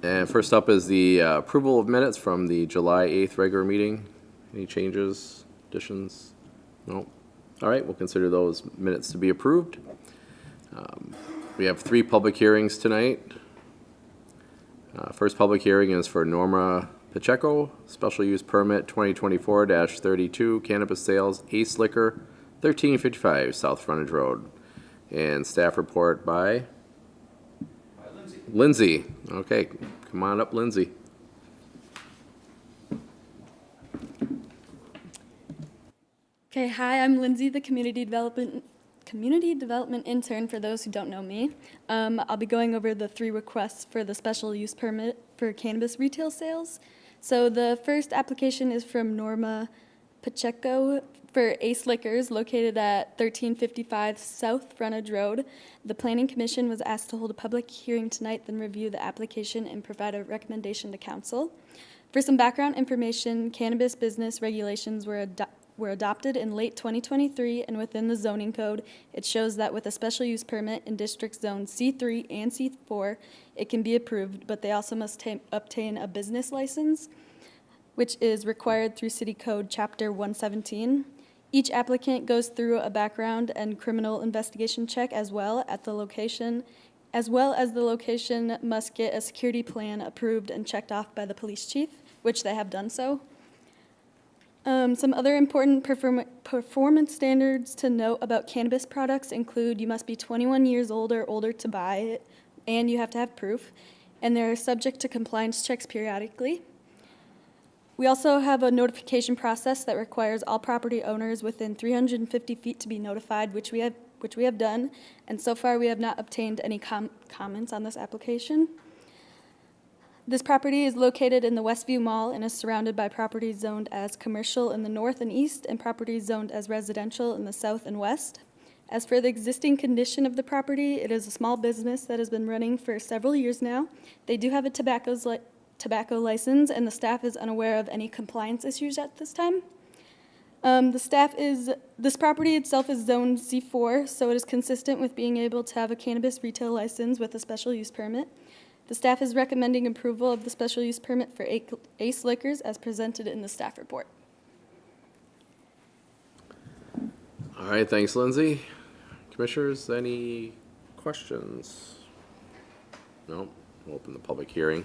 And first up is the approval of minutes from the July 8th regular meeting. Any changes, additions? No? All right, we'll consider those minutes to be approved. We have 3 public hearings tonight. First public hearing is for Norma Pacheco, special use permit 2024-32, cannabis sales, Ace Liquor, 1355 South Frontage Road. And staff report by Lindsay. Okay, come on up, Lindsay. Okay, hi, I'm Lindsay, the community development intern for those who don't know me. I'll be going over the 3 requests for the special use permit for cannabis retail sales. So the first application is from Norma Pacheco for Ace Liquors located at 1355 South Frontage Road. The Planning Commission was asked to hold a public hearing tonight, then review the application and provide a recommendation to council. For some background information, cannabis business regulations were adopted in late 2023, and within the zoning code, it shows that with a special use permit in district zone C3 and C4, it can be approved, but they also must obtain a business license, which is required through City Code Chapter 117. Each applicant goes through a background and criminal investigation check as well as the location must get a security plan approved and checked off by the police chief, which they have done so. Some other important performance standards to note about cannabis products include you must be 21 years old or older to buy it, and you have to have proof, and they're subject to compliance checks periodically. We also have a notification process that requires all property owners within 350 feet to be notified, which we have done, and so far we have not obtained any comments on this application. This property is located in the Westview Mall and is surrounded by properties zoned as commercial in the north and east and properties zoned as residential in the south and west. As for the existing condition of the property, it is a small business that has been running for several years now. They do have a tobacco license, and the staff is unaware of any compliance issues at this time. This property itself is zoned C4, so it is consistent with being able to have a cannabis retail license with a special use permit. The staff is recommending approval of the special use permit for Ace Liquors as presented in the staff report. All right, thanks, Lindsay. Commissioners, any questions? No, we'll open the public hearing.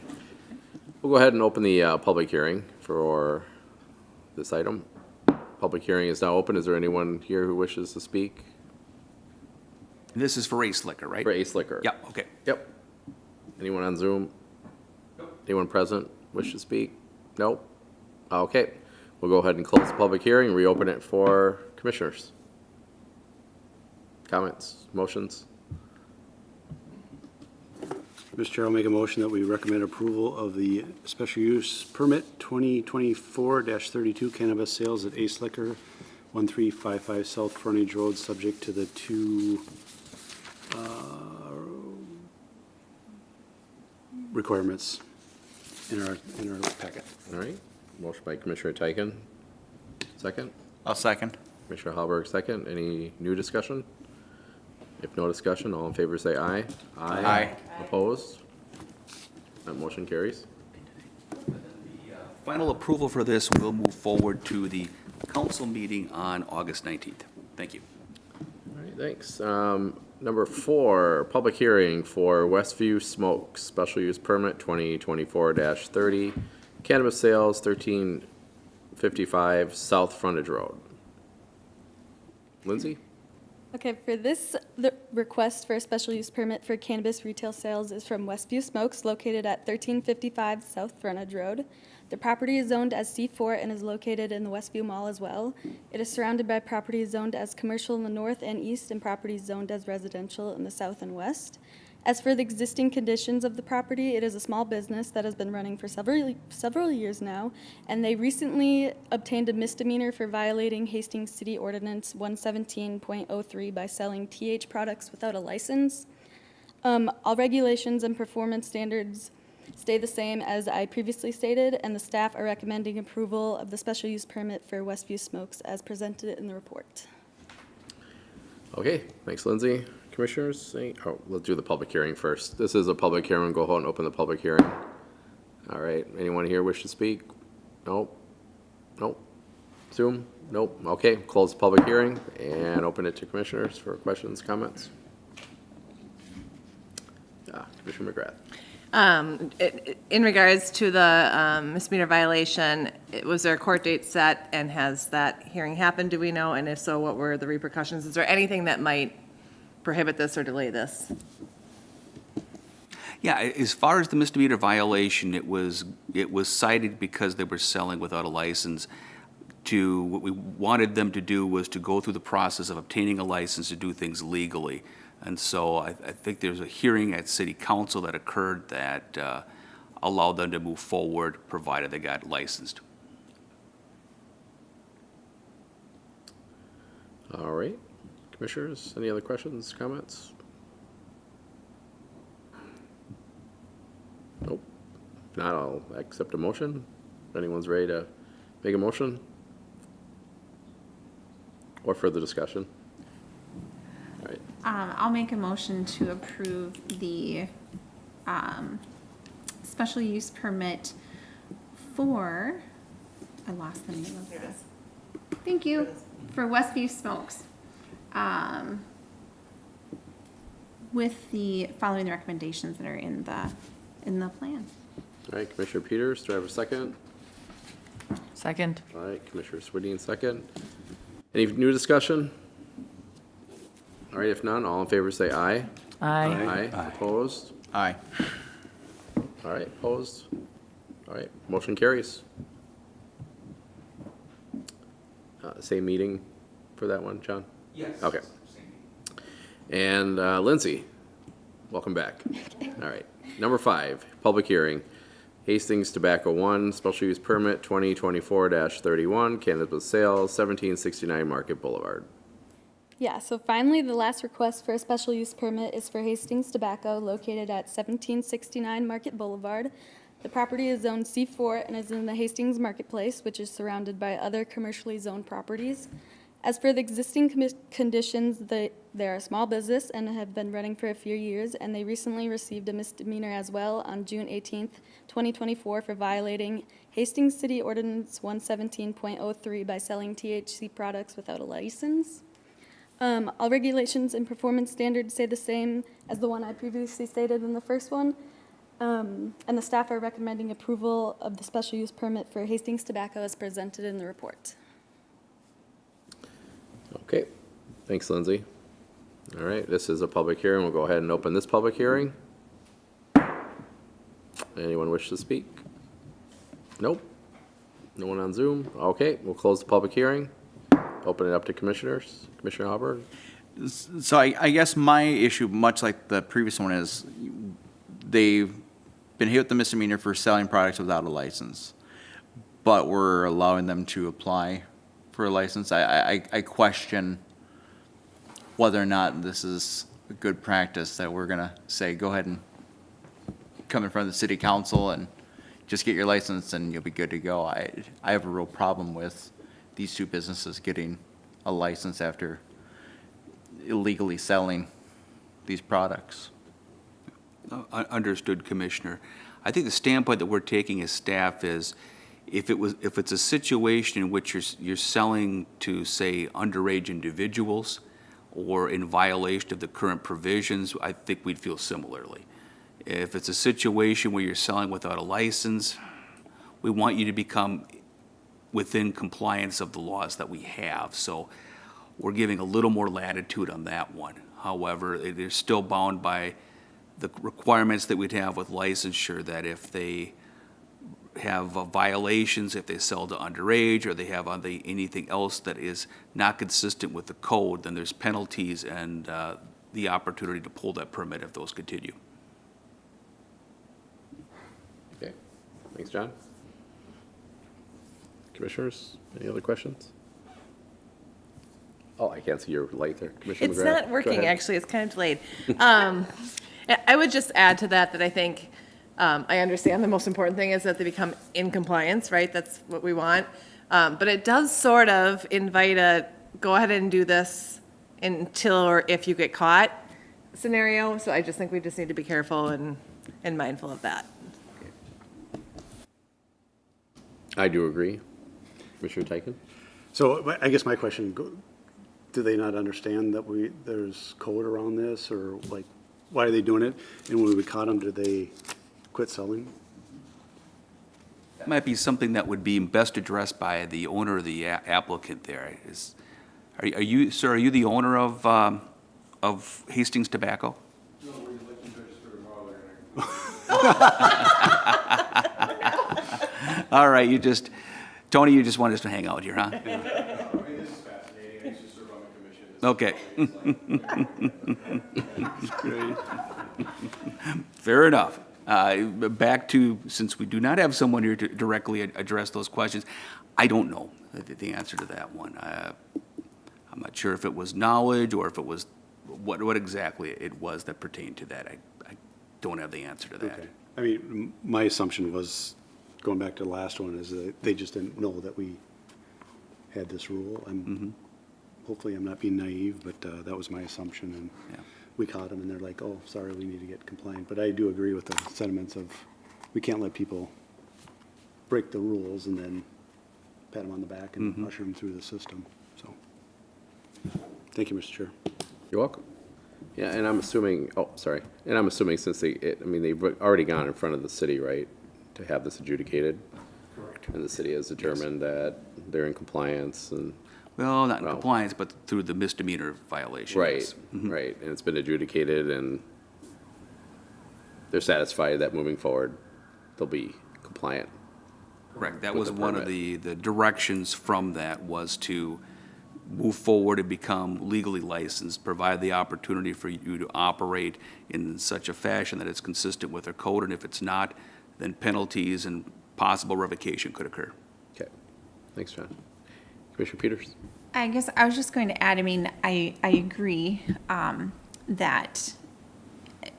We'll go ahead and open the public hearing for this item. Public hearing is now open. Is there anyone here who wishes to speak? This is for Ace Liquor, right? For Ace Liquor. Yep, okay. Yep. Anyone on Zoom? Nope. Anyone present wish to speak? Nope. Okay. We'll go ahead and close the public hearing, reopen it for commissioners. Comments, motions? Mr. Chair, I'll make a motion that we recommend approval of the special use permit 2024-32 cannabis sales at Ace Liquor, 1355 South Frontage Road, subject to the 2 requirements in our packet. All right. Motion by Commissioner Teichen. Second. I'll second. Commissioner Hallberg, second. Any new discussion? If no discussion, all in favor say aye. Aye. Opposed? That motion carries. Final approval for this will move forward to the council meeting on August 19th. Thank you. All right, thanks. Number 4, public hearing for Westview Smokes, special use permit 2024-30, cannabis sales 1355 South Frontage Road. Lindsay? Okay, for this, the request for a special use permit for cannabis retail sales is from Westview Smokes located at 1355 South Frontage Road. The property is zoned as C4 and is located in the Westview Mall as well. It is surrounded by properties zoned as commercial in the north and east and properties zoned as residential in the south and west. As for the existing conditions of the property, it is a small business that has been running for several years now, and they recently obtained a misdemeanor for violating Hastings City Ordinance 117.03 by selling TH products without a license. All regulations and performance standards stay the same as I previously stated, and the staff are recommending approval of the special use permit for Westview Smokes as presented in the report. Okay, thanks, Lindsay. Commissioners, let's do the public hearing first. This is a public hearing. Go ahead and open the public hearing. All right, anyone here wish to speak? Nope. Nope. Zoom? Nope. Okay, close the public hearing and open it to commissioners for questions, comments. Commissioner McGrath. In regards to the misdemeanor violation, was there a court date set, and has that hearing happened, do we know? And if so, what were the repercussions? Is there anything that might prohibit this or delay this? Yeah, as far as the misdemeanor violation, it was cited because they were selling without a license. What we wanted them to do was to go through the process of obtaining a license to do things legally. And so I think there's a hearing at city council that occurred that allowed them to move forward, provided they got licensed. All right, commissioners, any other questions, comments? Nope. If not, I'll accept a motion. If anyone's ready to make a motion? Or further discussion? All right, I'll make a motion to approve the special use permit for, I lost the name of it. Thank you, for Westview Smokes. With the, following the recommendations that are in the plan. all right, Commissioner Peters, do I have a second? Second. All right, Commissioner Swedien, second. Any new discussion? All right, if none, all in favor say aye. Aye. Aye. Opposed? Aye. All right, opposed? All right, motion carries. Same meeting for that one, John? Yes. Okay. And Lindsay, welcome back. All right, number 5, public hearing. Hastings Tobacco 1, special use permit 2024-31, cannabis sales, 1769 Market Boulevard. Yeah, so finally, the last request for a special use permit is for Hastings Tobacco located at 1769 Market Boulevard. The property is zoned C4 and is in the Hastings Marketplace, which is surrounded by other commercially zoned properties. As for the existing conditions, they're a small business and have been running for a few years, and they recently received a misdemeanor as well on June 18th, 2024 for violating Hastings City Ordinance 117.03 by selling THC products without a license. All regulations and performance standards say the same as the one I previously stated in the first one. And the staff are recommending approval of the special use permit for Hastings Tobacco as presented in the report. Okay, thanks, Lindsay. All right, this is a public hearing. We'll go ahead and open this public hearing. Anyone wish to speak? Nope. No one on Zoom? Okay, we'll close the public hearing. Open it up to commissioners. Commissioner Halbert? So I guess my issue, much like the previous one, is they've been hit with the misdemeanor for selling products without a license, but we're allowing them to apply for a license. I question whether or not this is a good practice that we're gonna say, go ahead and come in front of the city council and just get your license and you'll be good to go. I have a real problem with these two businesses getting a license after illegally selling these products. Understood, Commissioner. I think the standpoint that we're taking as staff is if it's a situation in which you're selling to, say, underage individuals or in violation of the current provisions, I think we'd feel similarly. If it's a situation where you're selling without a license, we want you to become within compliance of the laws that we have. So we're giving a little more latitude on that one. However, they're still bound by the requirements that we'd have with licensure, that if they have violations, if they sell to underage, or they have anything else that is not consistent with the code, then there's penalties and the opportunity to pull that permit if those continue. Okay, thanks, John. Commissioners, any other questions? Oh, I can't see your light there. Commissioner It's McGrath, not go working, ahead. actually, it's kind of delayed. I would just add to that I think, I understand the most important thing is that they become in compliance, right? That's what we want. But it does sort of invite a, go ahead and do this until or if you get caught scenario. So I just think we just need to be careful and mindful of that. I do agree. Commissioner Tyken? So I guess my question, do they not understand that there's code around this, or like, why are they doing it? And when we caught them, did they quit selling? That might be something that would be best addressed by the owner or the applicant there. Are you, sir, are you the owner of Hastings Tobacco? No, we're elected to register tomorrow. All right, Tony, you just want us to hang out here, huh? This is fascinating. I used to serve on the commission. Okay. Fair enough. Back to, since we do not have someone here to directly address those questions, I don't know the answer to that one. I'm not sure if it was knowledge or if it was what exactly it was that pertained to that. I don't have the answer to that. Okay. I mean, my assumption was, going back to the last one, is that they just didn't know that we had this rule. Hopefully I'm not being naive, but that was my assumption, and Yeah. we caught them, and they're like, oh, sorry, we need to get compliant. But I do agree with the sentiments of, we can't let people break the rules and then pat them on the back and usher them through the system, so. Thank you, Mr. Chair. You're welcome. Yeah, and I'm assuming, since they've already gone in front of the city, right, to have this adjudicated? Correct. And the city has determined that they're in compliance and. Well, not in Well- compliance, but through the misdemeanor violation. Right, yes. right, and it's been adjudicated, and they're satisfied that moving forward, they'll be compliant. Correct. That with was the one of permit. the directions from that, was to move forward and become legally licensed, provide the opportunity for you to operate in such a fashion that it's consistent with our code, and if it's not, then penalties and possible revocation could occur. Okay, thanks, John. Commissioner Peters? I guess I was just going to add, I mean, I agree that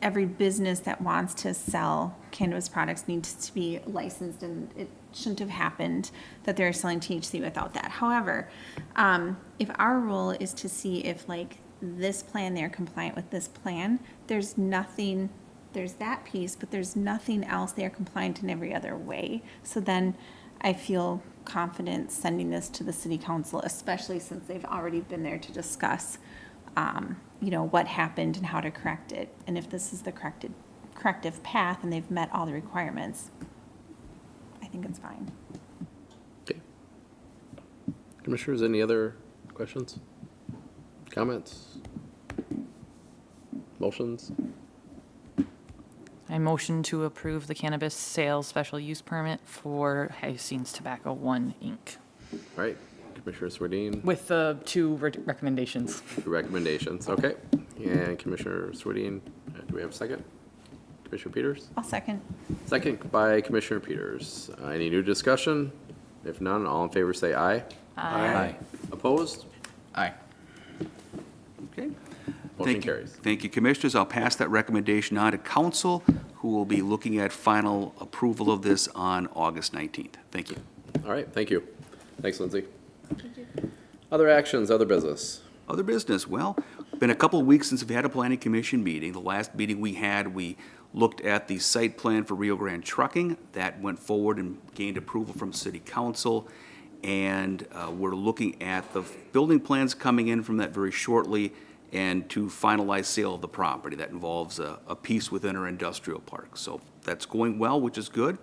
every business that wants to sell cannabis products needs to be licensed, and it shouldn't have happened that they're selling THC without that. However, if our role is to see if like this plan, they're compliant with this plan, there's nothing, there's that piece, but there's nothing else, they're compliant in every other way. So then I feel confident sending this to the city council, especially since they've already been there to discuss, what happened and how to correct it. And if this is the corrective path and they've met all the requirements, I think it's fine. Okay. Commissioners, any other questions? Comments? Motions? I motion to approve the cannabis sales special use permit for Hastings Tobacco One, Inc. All right, Commissioner Swedien, With the two recommendations. two recommendations, okay. And Commissioner Swedien, do we have a second? Commissioner Peters? I'll second. Second by Commissioner Peters. Any new discussion? If none, all in favor say aye. Aye. Opposed? Aye. Okay. Motion Thank you. carries. Thank you, Commissioners. I'll pass that recommendation on to council, who will be looking at final approval of this on August 19th. Thank you. All right, thank you. Thanks, Lindsay. Other actions, other business. Other business, well, been a couple of weeks since we've had a planning commission meeting. The last meeting we had, we looked at the site plan for Rio Grande Trucking. That went forward and gained approval from city council. And we're looking at the building plans coming in from that very shortly, and to finalize sale of the property. That involves a piece within our industrial park. So that's going well, which is good.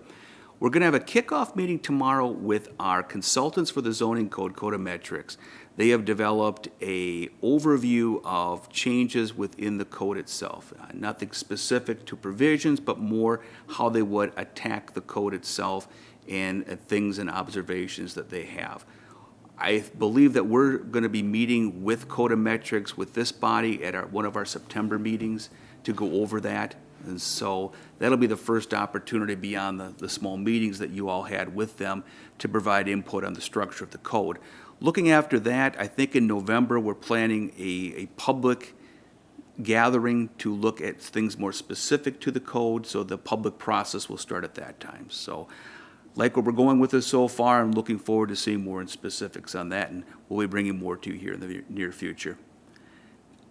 We're going to have a kickoff meeting tomorrow with our consultants for the zoning code, Codometrics. They have developed a overview of changes within the code itself. Nothing specific to provisions, but more how they would attack the code itself and things and observations that they have. I believe that we're going to be meeting with Codometrics, with this body at one of our September meetings to go over that. And so that'll be the first opportunity beyond the small meetings that you all had with them to provide input on the structure of the code. Looking after that, I think in November, we're planning a public gathering to look at things more specific to the code, so the public process will start at that time. So like what we're going with this so far, I'm looking forward to seeing more in specifics on that, and we'll be bringing more to you here in the near future.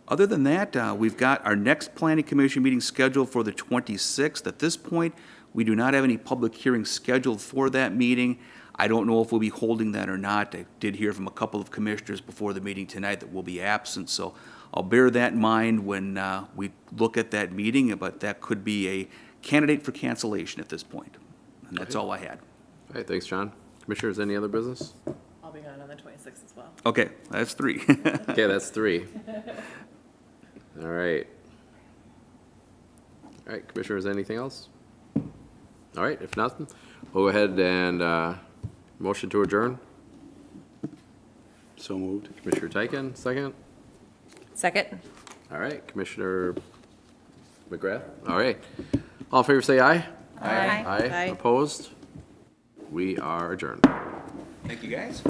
Other than that, we've got our next planning commission meeting scheduled for the 26th. At this point, We do not have any public hearings scheduled for that meeting. I don't know if we'll be holding that or not. I did hear from a couple of commissioners before the meeting tonight that will be absent, so I'll bear that in mind when we look at that meeting, but that could be a candidate for cancellation at this point. And that's all I had. All right, thanks, John. Commissioners, any other business? I'll be gone on the 26th as well. Okay, that's 3. Okay, that's 3. All right. All right, Commissioners, anything else? All right, if nothing, we'll go ahead and motion to adjourn. So moved. Commissioner Tyken, second. Second? All right, Commissioner McGrath. All right. All in favor, say aye. Aye. Aye. Aye. Opposed? We are adjourned. Thank you, guys.